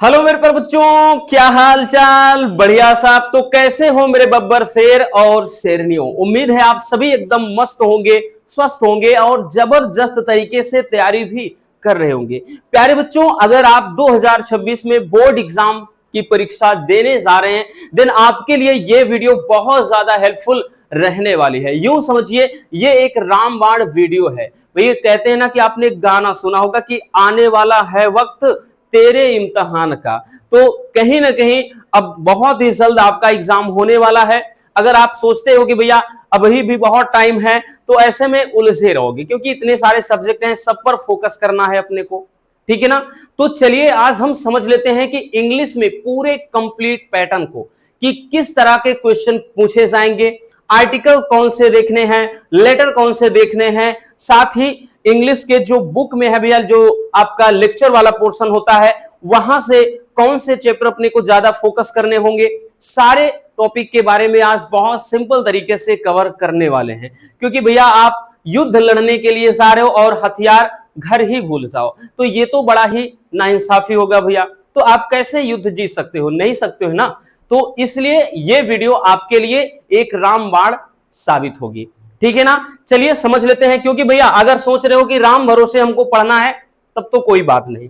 Hello मेरे पर बच्चों, क्या हाल चाल। बढ़िया साहब। तो कैसे हो मेरे बब्बर शेर और शेरनियों। उम्मीद है आप सभी एकदम मस्त होंगे, स्वस्थ होंगे और जबरदस्त तरीके से तैयारी भी कर रहे होंगे। प्यारे बच्चों, अगर आप 2026 में बोर्ड एग्जाम की परीक्षा देने जा रहे हैं देन आपके लिए ये वीडियो बहुत ज्यादा हेल्पफुल रहने वाली है। यूं समझिए ये एक रामबाण वीडियो है। भैया कहते हैं ना कि आपने गाना सुना होगा कि आने वाला है वक्त तेरे इम्तिहान का। तो कहीं ना कहीं अब बहुत ही जल्द आपका एग्जाम होने वाला है। अगर आप सोचते हो कि भैया अभी भी बहुत टाइम है तो ऐसे में उलझे रहोगे, क्योंकि इतने सारे सब्जेक्ट हैं, सब पर फोकस करना है अपने को। ठीक है ना। तो चलिए आज हम समझ लेते हैं कि इंग्लिश में पूरे कंप्लीट पैटर्न को, कि किस तरह के क्वेश्चन पूछे जाएंगे, आर्टिकल कौन से देखने हैं, लेटर कौन से देखने हैं, साथ ही इंग्लिश के जो बुक में है भैया, जो आपका लेक्चर वाला पोर्शन होता है, वहां से कौन से चैप्टर अपने को ज्यादा फोकस करने होंगे। सारे टॉपिक के बारे में आज बहुत सिंपल तरीके से कवर करने वाले हैं, क्योंकि भैया आप युद्ध लड़ने के लिए जा रहे हो और हथियार घर ही भूल जाओ तो ये तो बड़ा ही नाइंसाफी होगा भैया। तो आप कैसे युद्ध जीत सकते हो, नहीं सकते हो ना। तो इसलिए ये वीडियो आपके लिए एक रामबाण साबित होगी। ठीक है ना। चलिए समझ लेते हैं, क्योंकि भैया अगर सोच रहे हो कि राम भरोसे हमको पढ़ना है तब तो कोई बात नहीं।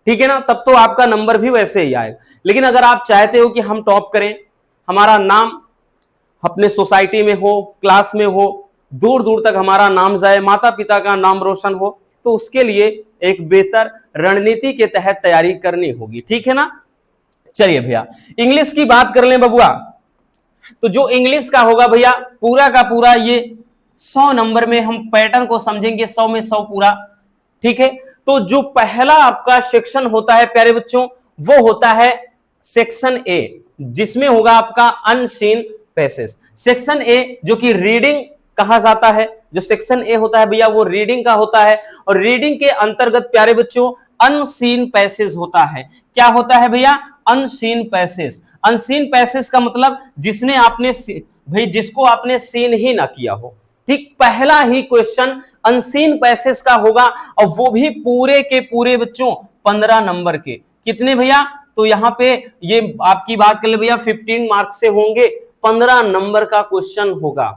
ठीक है ना, तब तो आपका नंबर भी वैसे ही आएगा। लेकिन अगर आप चाहते हो कि हम टॉप करें, हमारा नाम अपने सोसाइटी में हो, क्लास में हो, दूर दूर तक हमारा नाम जाए, माता पिता का नाम रोशन हो, तो उसके लिए एक बेहतर रणनीति के तहत तैयारी करनी होगी। ठीक है ना। चलिए भैया इंग्लिश की बात कर लें बबुआ। तो जो इंग्लिश का होगा भैया पूरा का पूरा ये 100 नंबर में हम पैटर्न को समझेंगे, 100 में 100 पूरा। ठीक है। तो जो पहला आपका सेक्शन होता है प्यारे बच्चों, वो होता है सेक्शन ए, जिसमें होगा आपका अनसीन पैसेज। सेक्शन ए जो कि रीडिंग कहा जाता है, जो सेक्शन ए होता है भैया वो रीडिंग का होता है। और रीडिंग के अंतर्गत प्यारे बच्चों अनसीन पैसेज होता है। क्या होता है भैया? Unseen passage. अनसीन पैसेज का मतलब जिसने आपने भाई जिसको आपने सीन ही ना किया हो। ठीक, पहला ही क्वेश्चन अनसीन पैसेज का होगा, और वो भी पूरे के पूरे बच्चों 15 नंबर के। कितने भैया? तो यहां पे ये आपकी बात कर ले भैया 15 मार्क से होंगे, 15 नंबर का क्वेश्चन होगा।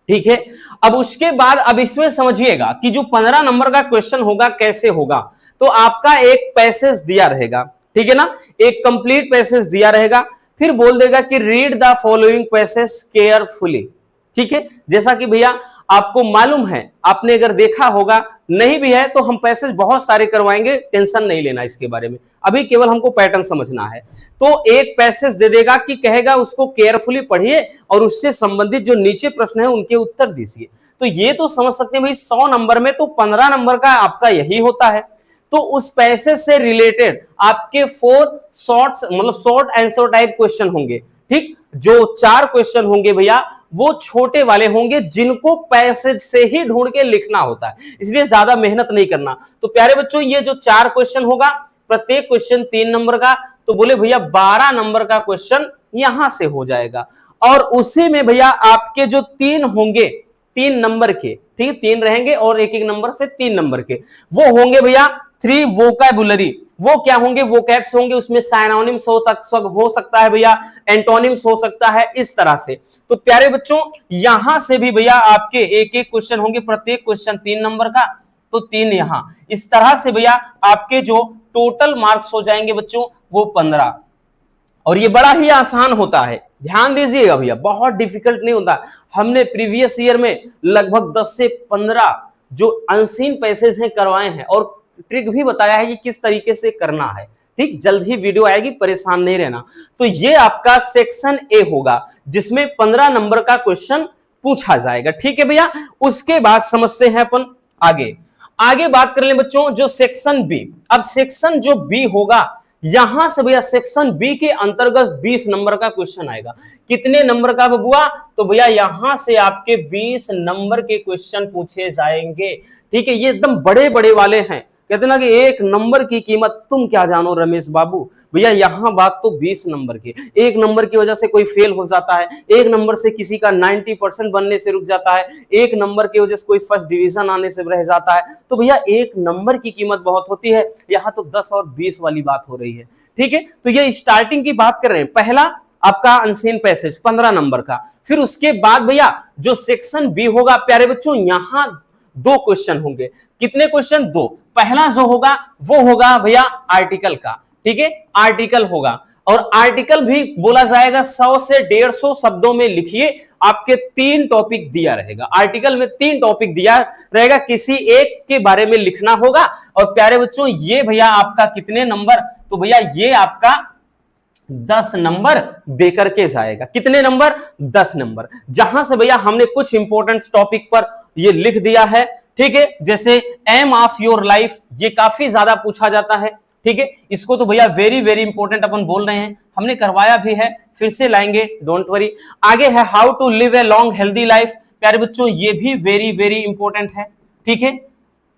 ठीक है। अब उसके बाद अब इसमें समझिएगा कि जो 15 नंबर का क्वेश्चन होगा कैसे होगा। तो आपका एक पैसेज दिया रहेगा, ठीक है ना, एक कंप्लीट पैसेज दिया रहेगा, फिर बोल देगा कि read the following passage carefully. ठीक है। जैसा कि भैया आपको मालूम है, आपने अगर देखा होगा, नहीं भी है तो हम पैसेज बहुत सारे करवाएंगे, टेंशन नहीं लेना इसके बारे में, अभी केवल हमको पैटर्न समझना है। तो एक पैसेज दे देगा कि कहेगा उसको केयरफुली पढ़िए और उससे संबंधित जो नीचे प्रश्न है उनके उत्तर दीजिए। तो ये तो समझ सकते हैं भाई 100 नंबर में तो 15 नंबर का आपका यही होता है। तो उस पैसेज से रिलेटेड आपके 4 शॉर्ट्स मतलब शॉर्ट आंसर टाइप क्वेश्चन होंगे। ठीक, जो 4 क्वेश्चन होंगे भैया वो छोटे वाले होंगे, जिनको पैसेज से ही ढूंढ के लिखना होता है, इसलिए ज्यादा मेहनत नहीं करना। तो प्यारे बच्चों ये जो 4 क्वेश्चन होगा, प्रत्येक क्वेश्चन 3 नंबर का, तो बोले भैया 12 नंबर का क्वेश्चन यहां से हो जाएगा। और उसी में भैया आपके जो 3 होंगे 3 नंबर के, ठीक, 3 रहेंगे और एक एक नंबर से 3 नंबर के, वो होंगे भैया 3 वोकैबुलरी। वो क्या होंगे? वोकैब्स होंगे, उसमें साइनोनिम्स हो सकता है भैया, एंटोनिम्स हो सकता है, इस तरह से। तो प्यारे बच्चों यहां से भी भैया आपके एक एक क्वेश्चन होंगे, प्रत्येक क्वेश्चन 3 नंबर का, तो 3 यहां। इस तरह से भैया आपके जो टोटल मार्क्स हो जाएंगे बच्चों वो 15। और ये बड़ा ही आसान होता है, ध्यान दीजिएगा भैया, बहुत डिफिकल्ट नहीं होता। हमने प्रीवियस ईयर में लगभग 10 से 15 जो अनसीन पैसेज हैं करवाए हैं, और ट्रिक भी बताया है कि किस तरीके से करना है। ठीक, जल्द ही वीडियो आएगी, परेशान नहीं रहना। तो ये आपका सेक्शन ए होगा, जिसमें 15 नंबर का क्वेश्चन पूछा जाएगा। ठीक है भैया। उसके बाद समझते हैं अपन आगे। आगे बात कर ले बच्चों जो सेक्शन बी। अब सेक्शन जो बी होगा, यहां से भैया सेक्शन बी के अंतर्गत 20 नंबर का क्वेश्चन आएगा। कितने नंबर का बबुआ? तो भैया यहां से आपके 20 नंबर के क्वेश्चन पूछे जाएंगे। ठीक है, ये एकदम बड़े बड़े वाले हैं, कहते ना कि एक नंबर की कीमत तुम क्या जानो रमेश बाबू। भैया यहाँ बात तो 20 नंबर की, एक नंबर की वजह से कोई फेल हो जाता है, एक नंबर से किसी का 90% बनने से रुक जाता है, एक नंबर की वजह से कोई फर्स्ट डिवीजन आने से रह जाता है। तो भैया एक नंबर की कीमत बहुत होती है, यहाँ तो 10 और 20 वाली बात हो रही है। ठीक है, तो ये स्टार्टिंग की बात कर रहे हैं। पहला आपका अनसीन पैसेज 15 नंबर का, फिर उसके बाद भैया जो सेक्शन बी होगा प्यारे बच्चों, यहां 2 क्वेश्चन होंगे। कितने क्वेश्चन? 2। पहला जो होगा वो होगा भैया आर्टिकल का। ठीक है, आर्टिकल होगा, और आर्टिकल भी बोला जाएगा 100 से 150 शब्दों में लिखिए। आपके 3 टॉपिक दिया रहेगा, आर्टिकल में 3 टॉपिक दिया रहेगा, किसी एक के बारे में लिखना होगा। और प्यारे बच्चों ये भैया आपका कितने नंबर? तो भैया ये आपका 10 नंबर देकर के जाएगा। कितने नंबर? 10 नंबर। जहां से भैया हमने कुछ इंपॉर्टेंट टॉपिक पर ये लिख दिया है। ठीक है, जैसे एम ऑफ योर लाइफ, ये काफी ज्यादा पूछा जाता है। ठीक है, इसको तो भैया वेरी वेरी इंपॉर्टेंट अपन बोल रहे हैं, हमने करवाया भी है, फिर से लाएंगे, डोंट वरी। आगे है how to live a long healthy life. प्यारे बच्चों ये भी वेरी वेरी इंपॉर्टेंट है। ठीक है,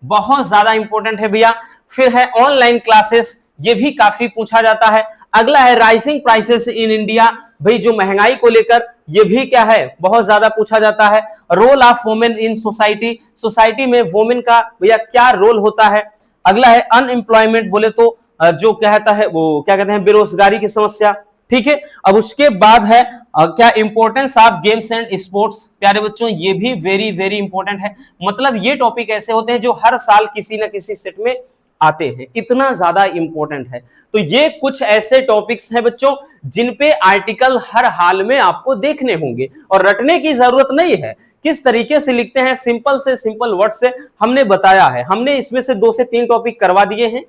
बहुत ज्यादा इंपॉर्टेंट है भैया। फिर है ऑनलाइन क्लासेस, ये भी काफी पूछा जाता है। अगला है राइजिंग प्राइसेस इन इंडिया, भाई जो महंगाई को लेकर, ये भी क्या है, बहुत ज्यादा पूछा जाता है। Role of women in society, society में वुमेन का भैया क्या रोल होता है। अगला है अनएम्प्लॉयमेंट, बोले तो जो कहता है वो क्या कहते हैं, बेरोजगारी की समस्या। ठीक है, अब उसके बाद है क्या importance of games and sports. प्यारे बच्चों ये भी वेरी वेरी इंपॉर्टेंट है। मतलब ये टॉपिक ऐसे होते हैं जो हर साल किसी ना किसी सेट में आते हैं, इतना ज्यादा इंपॉर्टेंट है। तो ये कुछ ऐसे टॉपिक्स हैं बच्चों जिन पे आर्टिकल हर हाल में आपको देखने होंगे, और रटने की जरूरत नहीं है। किस तरीके से लिखते हैं, सिंपल से सिंपल वर्ड से हमने बताया है। हमने इसमें से 2 से 3 टॉपिक करवा दिए हैं,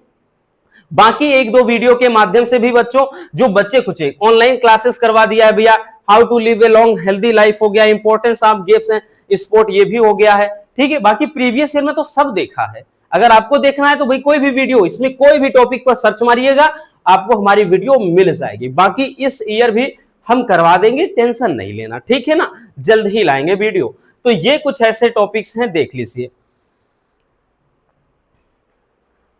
बाकी 1-2 वीडियो के माध्यम से भी बच्चों जो बच्चे कुछ ऑनलाइन क्लासेस करवा दिया है भैया। How to live a long healthy life हो गया, importance of games and sport ये भी हो गया है। ठीक है, बाकी प्रीवियस ईयर में तो सब देखा है। अगर आपको देखना है तो भाई कोई भी वीडियो, इसमें कोई भी टॉपिक पर सर्च मारिएगा, आपको हमारी वीडियो मिल जाएगी। बाकी इस ईयर भी हम करवा देंगे, टेंशन नहीं लेना। ठीक है ना, जल्द ही लाएंगे वीडियो। तो ये कुछ ऐसे टॉपिक्स हैं, देख लीजिए।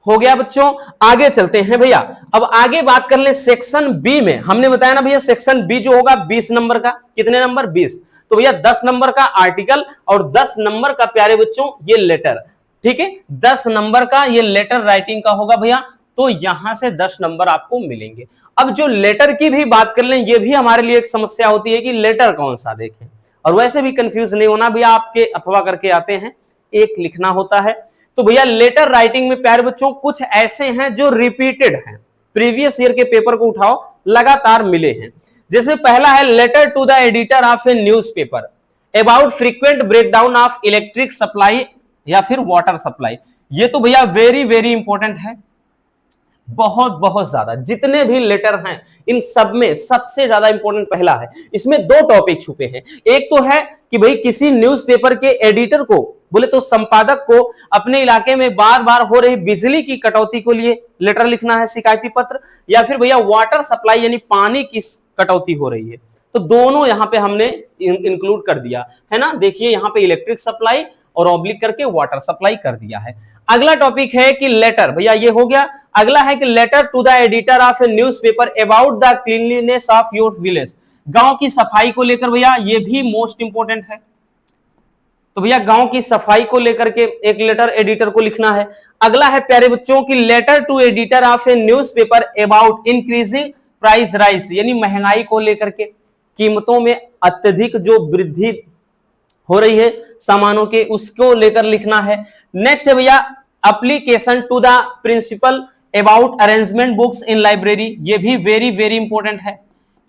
हो गया बच्चों, आगे चलते हैं भैया। अब आगे बात कर ले सेक्शन बी में। हमने बताया ना भैया सेक्शन बी जो होगा 20 नंबर का, कितने नंबर? 20। तो भैया 10 नंबर का आर्टिकल और 10 नंबर का प्यारे बच्चों ये लेटर। ठीक है, 10 नंबर का ये लेटर राइटिंग का होगा भैया, तो यहां से 10 नंबर आपको मिलेंगे। अब जो लेटर की भी बात कर लें, ये भी हमारे लिए एक समस्या होती है कि लेटर कौन सा देखें, और वैसे भी कंफ्यूज नहीं होना भैया, आपके अथवा करके आते हैं, एक लिखना होता है। तो भैया लेटर राइटिंग में प्यारे बच्चों कुछ ऐसे हैं जो रिपीटेड हैं, प्रीवियस ईयर के पेपर को उठाओ, लगातार मिले हैं। जैसे पहला है letter to the editor of a newspaper about frequent breakdown of electric supply या फिर वाटर सप्लाई। ये तो भैया वेरी वेरी इंपॉर्टेंट है, बहुत बहुत ज्यादा। जितने भी लेटर हैं इन सब में सबसे ज्यादा इंपॉर्टेंट पहला है। इसमें 2 टॉपिक छुपे हैं। एक तो है कि भाई किसी न्यूज़पेपर के एडिटर को, बोले तो संपादक को, अपने इलाके में बार बार हो रही बिजली की कटौती के लिए लेटर लिखना है, शिकायती पत्र, या फिर भैया वाटर सप्लाई यानी पानी की कटौती हो रही है। तो दोनों यहां पे हमने इंक्लूड कर दिया है ना। देखिए यहां पे इलेक्ट्रिक सप्लाई और ऑब्लिक करके वाटर सप्लाई कर दिया है। अगला टॉपिक है कि लेटर, भैया ये हो गया। अगला है कि letter to the editor of a newspaper about the cleanliness of your village. गांव की सफाई को लेकर भैया ये भी मोस्ट इंपोर्टेंट है। तो भैया गांव की सफाई को लेकर के एक लेटर एडिटर को लिखना है। अगला है प्यारे बच्चों की letter to editor of a newspaper about increasing price rise, यानी महंगाई को लेकर के, कीमतों में अत्यधिक जो वृद्धि हो रही है सामानों के, उसको लेकर लिखना है। नेक्स्ट है भैया application to the principal about arrangement books in library. ये भी वेरी वेरी इंपॉर्टेंट है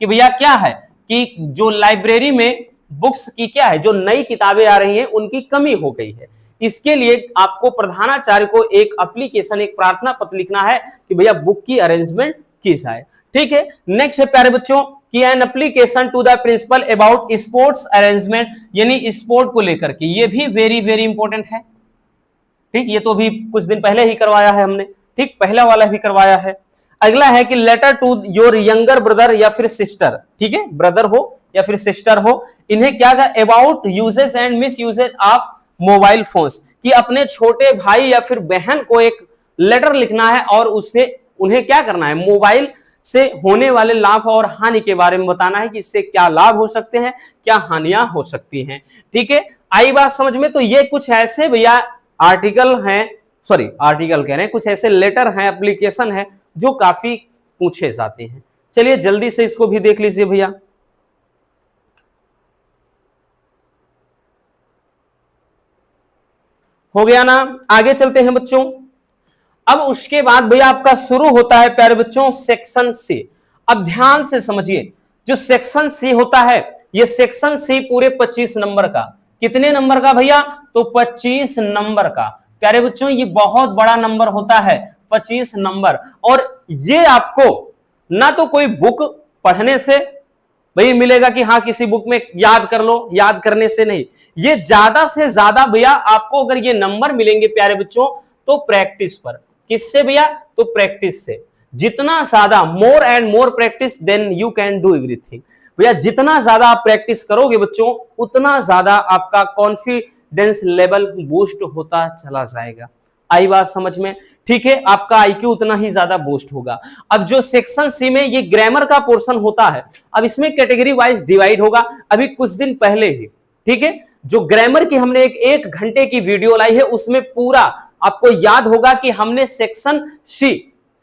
कि भैया क्या है कि जो लाइब्रेरी में बुक्स की क्या है, जो नई किताबें आ रही हैं उनकी कमी हो गई है। इसके लिए आपको प्रधानाचार्य को एक एप्लीकेशन, एक प्रार्थना पत्र लिखना है कि भैया बुक की अरेंजमेंट की जाए। ठीक है, नेक्स्ट है प्यारे बच्चों कि an application to the principal about sports arrangement, यानी स्पोर्ट को लेकर के, ये भी वेरी वेरी इंपॉर्टेंट है। ठीक, ये तो भी कुछ दिन पहले ही करवाया है हमने, ठीक, पहला वाला भी करवाया है। अगला है कि letter to your younger brother या फिर सिस्टर, ठीक है, ब्रदर हो या फिर सिस्टर हो, इन्हें क्या कर about uses and miss uses of mobile phones, कि अपने छोटे भाई या फिर बहन को एक लेटर लिखना है और उससे उन्हें क्या करना है, मोबाइल से होने वाले लाभ और हानि के बारे में बताना है कि इससे क्या लाभ हो सकते हैं, क्या हानियां हो सकती हैं। ठीक है, आई बात समझ में। तो ये कुछ ऐसे भैया आर्टिकल हैं, सॉरी आर्टिकल कह रहे हैं, कुछ ऐसे लेटर हैं, एप्लीकेशन है जो काफी पूछे जाते हैं। चलिए जल्दी से इसको भी देख लीजिए भैया। हो गया ना, आगे चलते हैं बच्चों। अब उसके बाद भैया आपका शुरू होता है प्यारे बच्चों सेक्शन सी। अब ध्यान से समझिए, जो सेक्शन सी होता है, ये सेक्शन सी पूरे 25 नंबर का, कितने नंबर का भैया, तो 25 नंबर का। प्यारे बच्चों ये बहुत बड़ा नंबर होता है 25 नंबर। और ये आपको ना तो कोई बुक पढ़ने से भाई मिलेगा कि हाँ किसी बुक में याद कर लो, याद करने से नहीं, ये ज्यादा से ज्यादा भैया आपको अगर ये नंबर मिलेंगे प्यारे बच्चों तो प्रैक्टिस पर। किससे भैया, तो प्रैक्टिस से। जितना ज्यादा, more and more practice then you can do everything. भैया जितना ज्यादा आप प्रैक्टिस करोगे बच्चों, उतना ज्यादा आपका कॉन्फिडेंस लेवल बूस्ट होता चला जाएगा। आई बात समझ में, ठीक है, आपका आईक्यू उतना ही ज्यादा बूस्ट होगा। अब जो सेक्शन सी में ये ग्रामर का पोर्शन होता है, अब इसमें कैटेगरी वाइज डिवाइड होगा। अभी कुछ दिन पहले ही, ठीक है, जो ग्रामर की हमने एक घंटे की वीडियो लाई है, उसमें पूरा आपको याद होगा कि हमने सेक्शन सी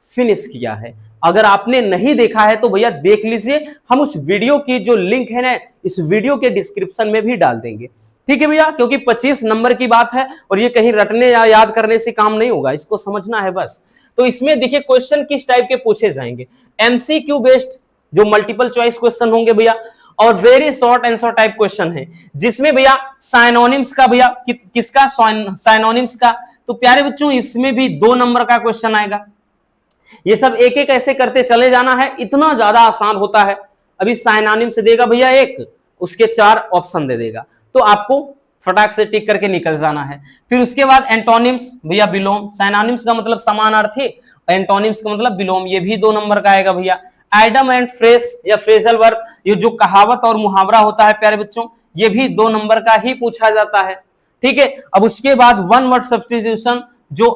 फिनिश किया है। अगर आपने नहीं देखा है तो भैया देख लीजिए, हम उस वीडियो की जो लिंक है ना, इस वीडियो के डिस्क्रिप्शन में भी डाल देंगे। ठीक है भैया, क्योंकि 25 नंबर की बात है और ये कहीं रटने या याद करने से काम नहीं होगा, इसको समझना है बस। तो इसमें देखिए क्वेश्चन किस टाइप के पूछे जाएंगे, एमसीक्यू बेस्ड जो मल्टीपल चॉइस क्वेश्चन होंगे भैया, और very short answer type question है, जिसमें भैया साइनोनिम्स का भैया किसका, साइनोनिम्स का। तो प्यारे बच्चों इसमें भी 2 नंबर का क्वेश्चन आएगा। ये सब एक एक ऐसे करते चले जाना है, इतना ज्यादा आसान होता है। अभी साइनोनिम्स देगा भैया एक, उसके 4 ऑप्शन दे देगा, तो आपको फटाक से टिक करके निकल जाना है। फिर उसके बाद एंटोनिम्स भैया विलोम, साइनोनिम्स का मतलब समानार्थी, एंटोनिम्स का मतलब विलोम, ये भी 2 नंबर का आएगा भैया। आइडम एंड फ्रेज या फ्रेजल वर्ब, ये जो कहावत और मुहावरा होता है प्यारे बच्चों, ये भी 2 नंबर का ही पूछा जाता है। ठीक है, अब उसके बाद वन वर्ड सब्स्टिट्यूशन, जो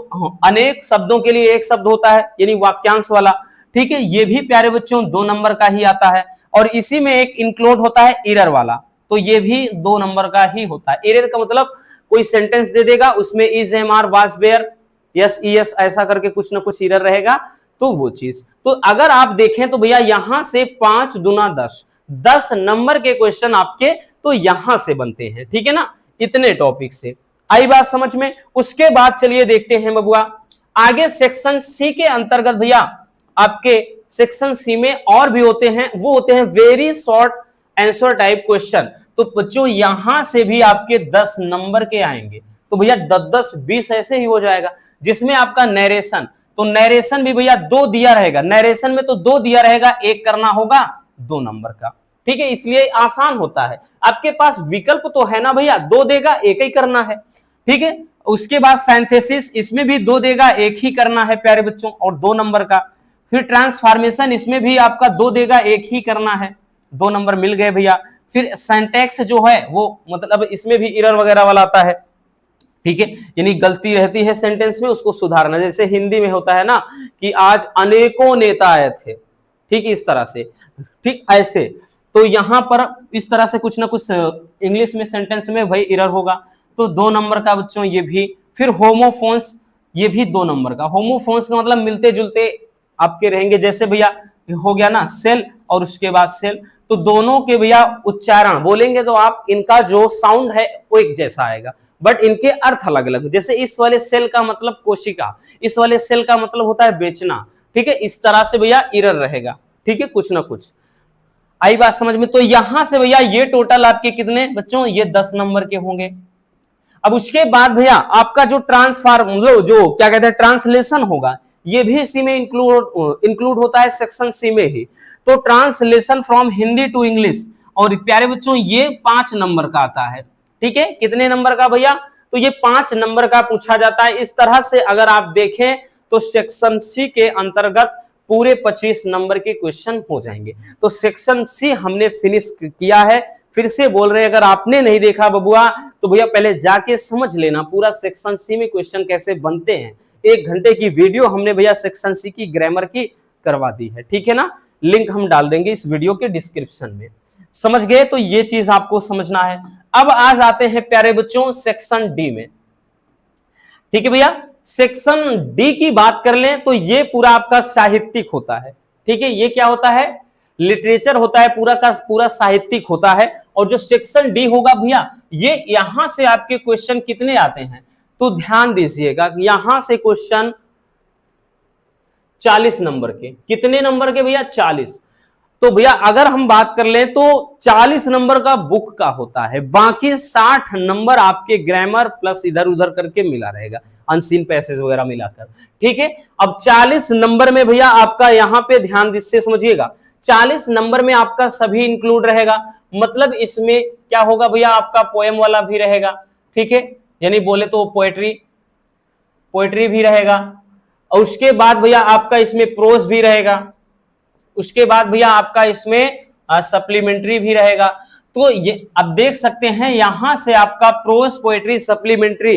अनेक शब्दों के लिए एक शब्द होता है, यानी वाक्यांश वाला। ठीक है, ये भी प्यारे बच्चों 2 नंबर का ही आता है। और इसी में एक इंक्लूड होता है एरर वाला, तो ये भी 2 नंबर का ही होता है। एरर का मतलब कोई सेंटेंस दे देगा, उसमें is, am, are, was, were, yes, yes ऐसा करके कुछ ना कुछ एरर रहेगा, तो वो चीज। तो अगर आप देखें तो भैया यहां से 5 दूना 10 नंबर के क्वेश्चन आपके तो यहां से बनते हैं। ठीक है ना, इतने टॉपिक से। आई बात समझ में। उसके बाद चलिए देखते हैं बबुआ आगे सेक्शन सी के अंतर्गत भैया आपके सेक्शन सी में और भी होते हैं, वो होते हैं very short answer type question. तो बच्चों यहां से भी आपके 10 नंबर के आएंगे, तो भैया 10, 20 ऐसे ही हो जाएगा। जिसमें आपका नरेशन, तो नरेशन भी भैया 2 दिया रहेगा, नरेशन में तो 2 दिया रहेगा, एक करना होगा 2 नंबर का। ठीक है, इसलिए आसान होता है। आपके पास विकल्प तो है ना भैया, 2 देगा, एक ही करना है। ठीक है, उसके बाद सिंथेसिस, इसमें भी 2 देगा, एक ही करना है प्यारे बच्चों, और 2 नंबर का। फिर ट्रांसफॉर्मेशन, इसमें भी आपका 2 देगा, एक ही करना है, 2 नंबर मिल गए भैया। फिर सिंटैक्स जो है वो मतलब इसमें भी एरर वगैरह वाला आता है। ठीक है, यानी गलती रहती है सेंटेंस में, उसको सुधारना। जैसे हिंदी में होता है ना कि आज अनेकों नेता आए थे, ठीक, इस तरह से, ठीक ऐसे। तो यहां पर इस तरह से कुछ ना कुछ इंग्लिश में सेंटेंस में भाई एरर होगा, तो 2 नंबर का बच्चों ये भी। फिर होमोफोन्स, ये भी 2 नंबर का। होमोफोन्स का मतलब मिलते जुलते आपके रहेंगे, जैसे भैया हो गया ना सेल और उसके बाद सेल, तो दोनों के भैया उच्चारण बोलेंगे तो आप इनका जो साउंड है वो एक जैसा आएगा, बट इनके अर्थ अलग अलग। जैसे इस वाले सेल का मतलब कोशिका, इस वाले सेल का मतलब होता है बेचना। ठीक है, इस तरह से भैया एरर रहेगा। ठीक है, कुछ ना कुछ। आई बात समझ में। तो यहां से भैया ये टोटल आपके कितने बच्चों, ये 10 नंबर के होंगे। अब उसके बाद भैया आपका जो ट्रांसफॉर्म जो क्या कहते हैं ट्रांसलेशन होगा, ये भी इसी में इंक्लूड होता है सेक्शन सी में ही। तो translation from Hindi to English, और प्यारे बच्चों ये 5 नंबर का आता है। ठीक है, कितने नंबर का भैया, तो ये 5 नंबर का पूछा जाता है। इस तरह से अगर आप देखें तो सेक्शन सी के अंतर्गत पूरे 25 नंबर के क्वेश्चन हो जाएंगे। तो सेक्शन सी हमने फिनिश किया है। फिर से बोल रहे हैं, अगर आपने नहीं देखा बबुआ तो भैया पहले जाके समझ लेना पूरा सेक्शन सी में क्वेश्चन कैसे बनते हैं। 1 घंटे की वीडियो हमने भैया सेक्शन सी की ग्रामर की करवा दी है, ठीक है ना। लिंक हम डाल देंगे इस वीडियो के डिस्क्रिप्शन में। समझ गए, तो ये चीज आपको समझना है। अब आ जाते हैं प्यारे बच्चों सेक्शन डी में, ठीक है भैया। सेक्शन डी की बात कर लें तो ये पूरा आपका साहित्यिक होता है, ठीक है। ये क्या होता है, लिटरेचर होता है, पूरा का पूरा साहित्यिक होता है। और जो सेक्शन डी होगा भैया, ये यहां से आपके क्वेश्चन कितने आते हैं, तो ध्यान दीजिएगा, यहां से क्वेश्चन 40 नंबर के, कितने नंबर के भैया, 40। तो भैया अगर हम बात कर लें तो 40 नंबर का बुक का होता है, बाकी 60 नंबर आपके ग्रामर प्लस इधर उधर करके मिला रहेगा, अनसीन पैसेज वगैरह मिलाकर, ठीक है। अब 40 नंबर में भैया आपका यहां पे ध्यान से समझिएगा, 40 नंबर में आपका सभी इंक्लूड रहेगा, मतलब इसमें क्या होगा भैया, आपका पोएम वाला भी रहेगा, ठीक है, यानी बोले तो पोएट्री भी रहेगा। और उसके बाद भैया आपका इसमें प्रोज भी रहेगा, उसके बाद भैया आपका इसमें सप्लीमेंट्री भी रहेगा। तो ये अब देख सकते हैं यहां से आपका प्रोज, पोएट्री, सप्लीमेंट्री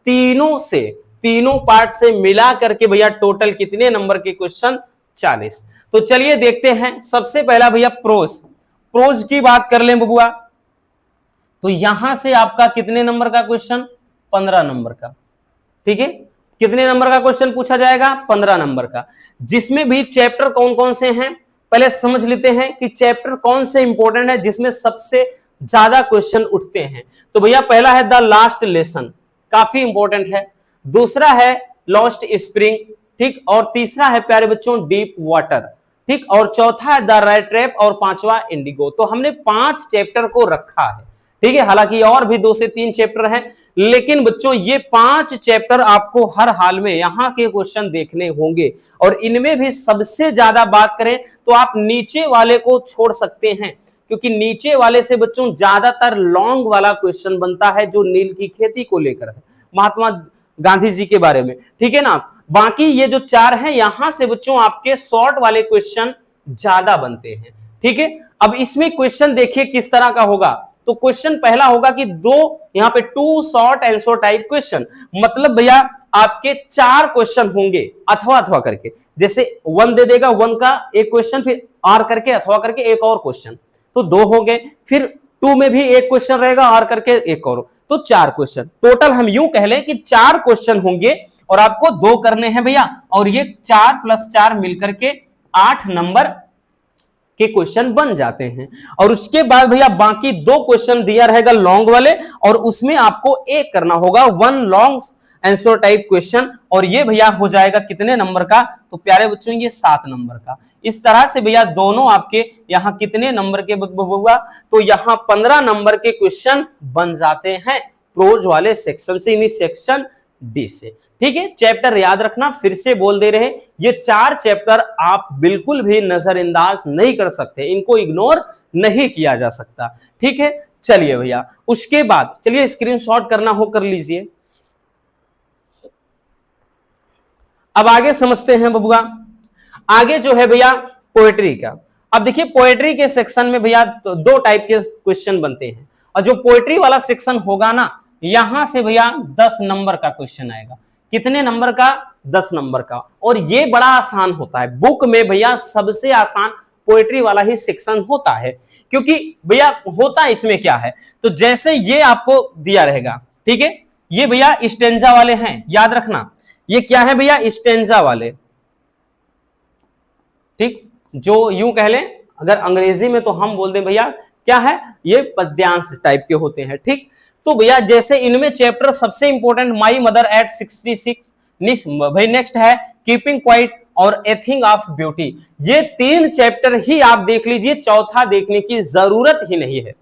तीनों पार्ट से मिला करके भैया टोटल कितने नंबर के क्वेश्चन, 40। तो चलिए देखते हैं। सबसे पहला भैया प्रोज की बात कर लें बबुआ, तो यहां से आपका कितने नंबर का क्वेश्चन, 15 नंबर का, ठीक है। कितने नंबर का क्वेश्चन पूछा जाएगा, 15 नंबर का। जिसमें भी चैप्टर कौन कौन से हैं पहले समझ लेते हैं कि चैप्टर कौन से इंपॉर्टेंट है जिसमें सबसे ज्यादा क्वेश्चन उठते हैं। तो भैया पहला है द लास्ट लेसन, काफी इंपॉर्टेंट है। दूसरा है लॉस्ट स्प्रिंग, ठीक। और तीसरा है प्यारे बच्चों डीप वाटर, ठीक। और चौथा है द रेड ट्रैप और पांचवा इंडिगो। तो हमने 5 चैप्टर को रखा है, ठीक है। हालांकि और भी 2 से 3 चैप्टर हैं, लेकिन बच्चों ये 5 चैप्टर आपको हर हाल में यहां के क्वेश्चन देखने होंगे। और इनमें भी सबसे ज्यादा बात करें तो आप नीचे वाले को छोड़ सकते हैं, क्योंकि नीचे वाले से बच्चों ज्यादातर लॉन्ग वाला क्वेश्चन बनता है, जो नील की खेती को लेकर है, महात्मा गांधी जी के बारे में, ठीक है ना। बाकी ये जो 4 हैं यहां से बच्चों आपके शॉर्ट वाले क्वेश्चन ज्यादा बनते हैं, ठीक है। अब इसमें क्वेश्चन देखिए किस तरह का होगा। तो क्वेश्चन पहला होगा कि 2 यहां पे 2 शॉर्ट आंसर टाइप क्वेश्चन, मतलब भैया आपके 4 क्वेश्चन होंगे अथवा करके, जैसे 1 दे देगा, 1 का एक क्वेश्चन, फिर आर करके अथवा करके एक और क्वेश्चन, तो 2 हो गए। फिर 2 में भी एक क्वेश्चन रहेगा, आर करके एक और, तो 4 क्वेश्चन टोटल। हम यूं कह लें कि 4 क्वेश्चन होंगे और आपको 2 करने हैं भैया, और ये 4 + 4 मिलकर के 8 नंबर के क्वेश्चन बन जाते हैं। और उसके बाद भैया बाकी 2 क्वेश्चन दिया रहेगा लॉन्ग वाले, और उसमें आपको एक करना होगा 1 लॉन्ग आंसर टाइप क्वेश्चन, और ये भैया हो जाएगा कितने नंबर का, तो प्यारे बच्चों ये 7 नंबर का। इस तरह से भैया दोनों आपके यहाँ कितने नंबर के हुआ, तो यहाँ 15 नंबर के क्वेश्चन बन जाते हैं प्रोज वाले सेक्शन से, यानी सेक्शन डी से, ठीक है। चैप्टर याद रखना, फिर से बोल दे रहे, ये 4 चैप्टर आप बिल्कुल भी नजरअंदाज नहीं कर सकते, इनको इग्नोर नहीं किया जा सकता, ठीक है। चलिए भैया उसके बाद चलिए स्क्रीनशॉट करना हो कर लीजिए। अब आगे समझते हैं बबुआ, आगे जो है भैया पोएट्री का। अब देखिए पोएट्री के सेक्शन में भैया 2 टाइप के क्वेश्चन बनते हैं, और जो पोएट्री वाला सेक्शन होगा ना, यहां से भैया 10 नंबर का क्वेश्चन आएगा। कितने नंबर का, 10 नंबर का। और ये बड़ा आसान होता है, बुक में भैया सबसे आसान पोएट्री वाला ही सेक्शन होता है, क्योंकि भैया होता इसमें क्या है, तो जैसे ये आपको दिया रहेगा, ठीक है, ये भैया स्टेंजा वाले हैं, याद रखना, ये क्या है भैया, स्टेंजा वाले, ठीक। जो यूं कह लें अगर अंग्रेजी में तो हम बोल दें भैया क्या है, ये पद्यांश टाइप के होते हैं, ठीक। तो भैया जैसे इनमें चैप्टर सबसे इंपॉर्टेंट माई मदर एट 66, भाई नेक्स्ट है कीपिंग क्वाइट और ए थिंग ऑफ ब्यूटी। ये 3 चैप्टर ही आप देख लीजिए, चौथा देखने की जरूरत ही नहीं है,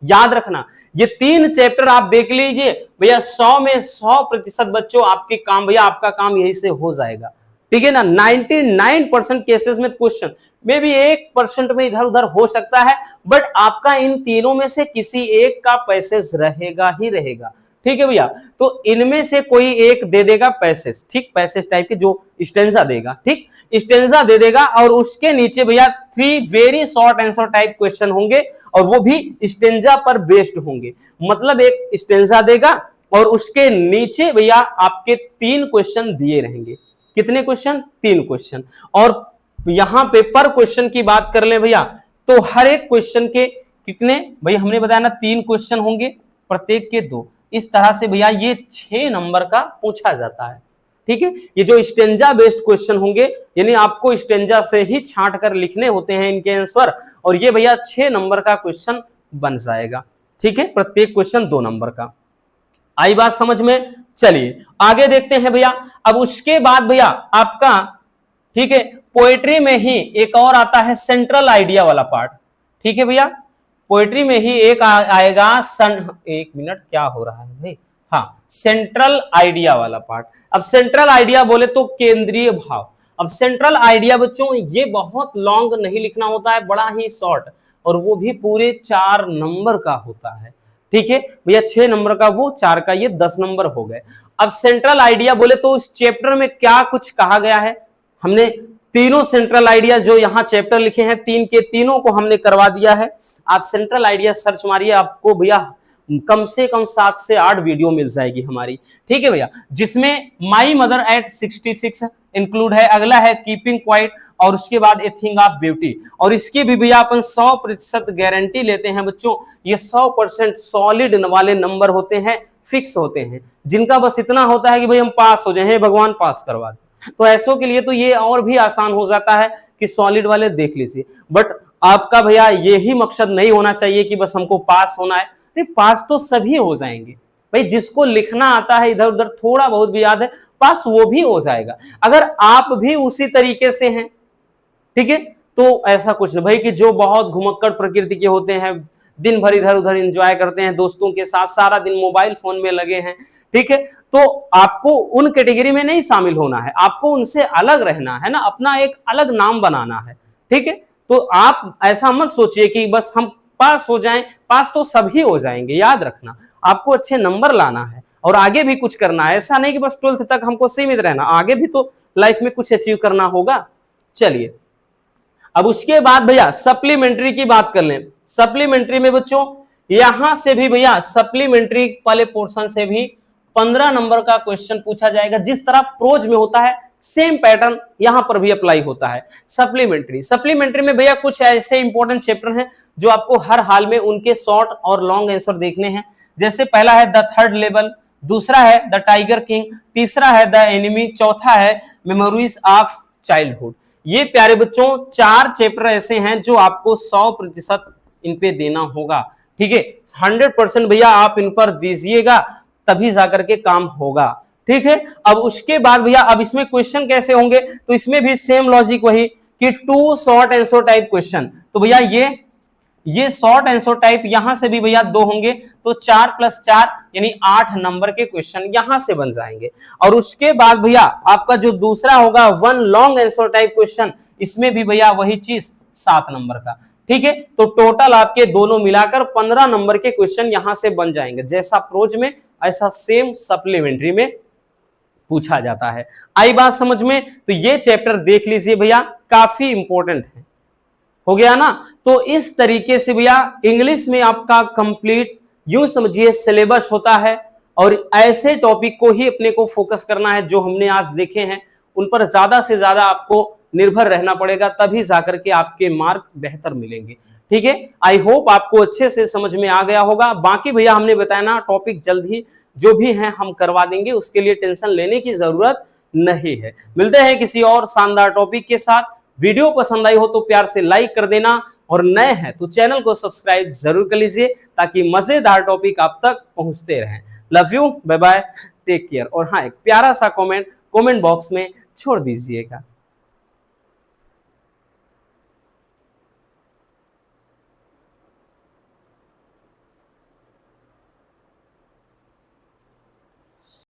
याद रखना। ये 3 चैप्टर आप देख लीजिए भैया, 100 में 100% बच्चों आपके काम, भैया आपका काम यही से हो जाएगा, ठीक है ना। 99% केसेस में क्वेश्चन में भी 1% में इधर उधर हो सकता है, बट आपका इन तीनों में से किसी एक का पैसेज रहेगा ही रहेगा, ठीक है भैया। तो इनमें से कोई एक दे देगा पैसेज, ठीक, पैसेज टाइप के जो स्टेंजा देगा, ठीक। स्टेंजा दे देगा और उसके नीचे भैया 3 very short answer type question होंगे और वो भी स्टेंजा पर बेस्ड होंगे। मतलब एक स्टेंजा देगा और उसके नीचे भैया आपके 3 क्वेश्चन दिए रहेंगे। कितने क्वेश्चन? 3 क्वेश्चन। और यहां पे पर क्वेश्चन की बात कर ले भैया तो हर एक क्वेश्चन के कितने भाई हमने बताया ना 3 क्वेश्चन होंगे, प्रत्येक के 2। इस तरह से भैया ये 6 नंबर का पूछा जाता है। ठीक है, ये जो स्टेंजा बेस्ड क्वेश्चन होंगे यानी आपको स्टेंजा से ही छांट कर लिखने होते हैं इनके आंसर और ये भैया 6 नंबर का क्वेश्चन बन जाएगा। ठीक है, प्रत्येक क्वेश्चन 2 नंबर का। आई बात समझ में? चलिए आगे देखते हैं भैया। अब उसके बाद भैया आपका ठीक है पोएट्री में ही एक और आता है सेंट्रल आइडिया वाला पार्ट। ठीक है भैया, पोएट्री में ही एक आएगा एक मिनट क्या हो रहा है भाई, हाँ सेंट्रल आइडिया वाला पार्ट। अब सेंट्रल आइडिया बोले तो केंद्रीय भाव। अब सेंट्रल आइडिया बच्चों ये बहुत लॉन्ग नहीं लिखना होता है, बड़ा ही शॉर्ट और वो भी पूरे 4 नंबर का होता है। ठीक है भैया, 6 नंबर का वो, 4 का ये, 10 नंबर हो गए। अब सेंट्रल आइडिया बोले तो उस चैप्टर में क्या कुछ कहा गया है, हमने तीनों सेंट्रल आइडिया जो यहाँ चैप्टर लिखे हैं 3 के तीनों को हमने करवा दिया है। आप सेंट्रल आइडिया सर्च मारिए, आपको भैया कम से कम 7 से 8 वीडियो मिल जाएगी हमारी। ठीक है भैया, जिसमें माई मदर एट 66 इंक्लूड है, अगला है कीपिंग क्वाइट और उसके बाद ए थिंग ऑफ ब्यूटी। और इसकी भी भैया अपन 100% गारंटी लेते हैं बच्चों। ये 100% सॉलिड वाले नंबर होते हैं, फिक्स होते हैं, जिनका बस इतना होता है कि भाई हम पास हो जाए, हे भगवान पास करवा दे। तो ऐसों के लिए तो ये और भी आसान हो जाता है कि सॉलिड वाले देख लीजिए। बट आपका भैया यही मकसद नहीं होना चाहिए कि बस हमको पास होना है। नहीं, पास तो सभी हो जाएंगे भाई, जिसको लिखना आता है इधर उधर थोड़ा बहुत भी याद है पास वो भी हो जाएगा, अगर आप भी उसी तरीके से हैं। ठीक है, तो ऐसा कुछ नहीं भाई कि जो बहुत घुमक्कड़ प्रकृति के होते हैं, दिन भर इधर उधर एंजॉय करते हैं दोस्तों के साथ, सारा दिन मोबाइल फोन में लगे हैं। ठीक है, तो आपको उन कैटेगरी में नहीं शामिल होना है, आपको उनसे अलग रहना है ना, अपना एक अलग नाम बनाना है। ठीक है, तो आप ऐसा मत सोचिए कि बस हम पास हो जाएं, पास तो सभी हो जाएंगे। याद रखना आपको अच्छे नंबर लाना है और आगे भी कुछ करना है। ऐसा नहीं कि बस 12th तक हमको सीमित रहना, आगे भी तो लाइफ में कुछ अचीव करना होगा। चलिए अब उसके बाद भैया सप्लीमेंट्री की बात कर लें। सप्लीमेंट्री में बच्चों यहां से भी भैया सप्लीमेंट्री वाले पोर्शन से भी 15 नंबर का क्वेश्चन पूछा जाएगा। जिस तरह प्रोज में होता है सेम पैटर्न यहां पर भी अप्लाई होता है। सप्लीमेंट्री में भैया कुछ ऐसे इंपॉर्टेंट चैप्टर हैं जो आपको हर हाल में उनके शॉर्ट और लॉन्ग आंसर देखने हैं। जैसे पहला है द थर्ड लेवल, दूसरा है द टाइगर किंग, तीसरा है द एनिमी, चौथा है मेमोरीज ऑफ चाइल्डहुड। ये प्यारे बच्चों 4 चैप्टर ऐसे हैं जो आपको 100% इन पे देना होगा। ठीक है, 100% भैया आप इन पर दीजिएगा तभी जाकर के काम होगा। ठीक है, अब उसके बाद भैया अब इसमें क्वेश्चन कैसे होंगे, तो इसमें भी सेम लॉजिक वही कि 2 शॉर्ट आंसर टाइप क्वेश्चन। तो भैया ये शॉर्ट आंसर टाइप यहां से भी भैया 2 होंगे, तो 4 + 4 यानी 8 नंबर के क्वेश्चन यहां से बन जाएंगे। और उसके बाद भैया आपका जो दूसरा होगा 1 लॉन्ग आंसर टाइप क्वेश्चन, इसमें भी भैया वही चीज 7 नंबर का। ठीक है, तो टोटल आपके दोनों मिलाकर 15 नंबर के क्वेश्चन यहां से बन जाएंगे। जैसा प्रोज में ऐसा सेम सप्लीमेंट्री में पूछा जाता है। आई बात समझ में? तो ये चैप्टर देख लीजिए भैया, काफी इंपॉर्टेंट है। हो गया ना? तो इस तरीके से भैया इंग्लिश में आपका कंप्लीट यूं समझिए सिलेबस होता है और ऐसे टॉपिक को ही अपने को फोकस करना है जो हमने आज देखे हैं, उन पर ज्यादा से ज्यादा आपको निर्भर रहना पड़ेगा, तभी जाकर के आपके मार्क बेहतर मिलेंगे। ठीक है, आई होप आपको अच्छे से समझ में आ गया होगा। बाकी भैया हमने बताया ना टॉपिक जल्द ही जो भी हैं हम करवा देंगे, उसके लिए टेंशन लेने की जरूरत नहीं है। मिलते हैं किसी और शानदार टॉपिक के साथ। वीडियो पसंद आई हो तो प्यार से लाइक कर देना और नए हैं तो चैनल को सब्सक्राइब जरूर कर लीजिए ताकि मजेदार टॉपिक आप तक पहुंचते रहें। Love you, bye bye, take care. और हाँ, एक प्यारा सा कमेंट बॉक्स में छोड़ दीजिएगा।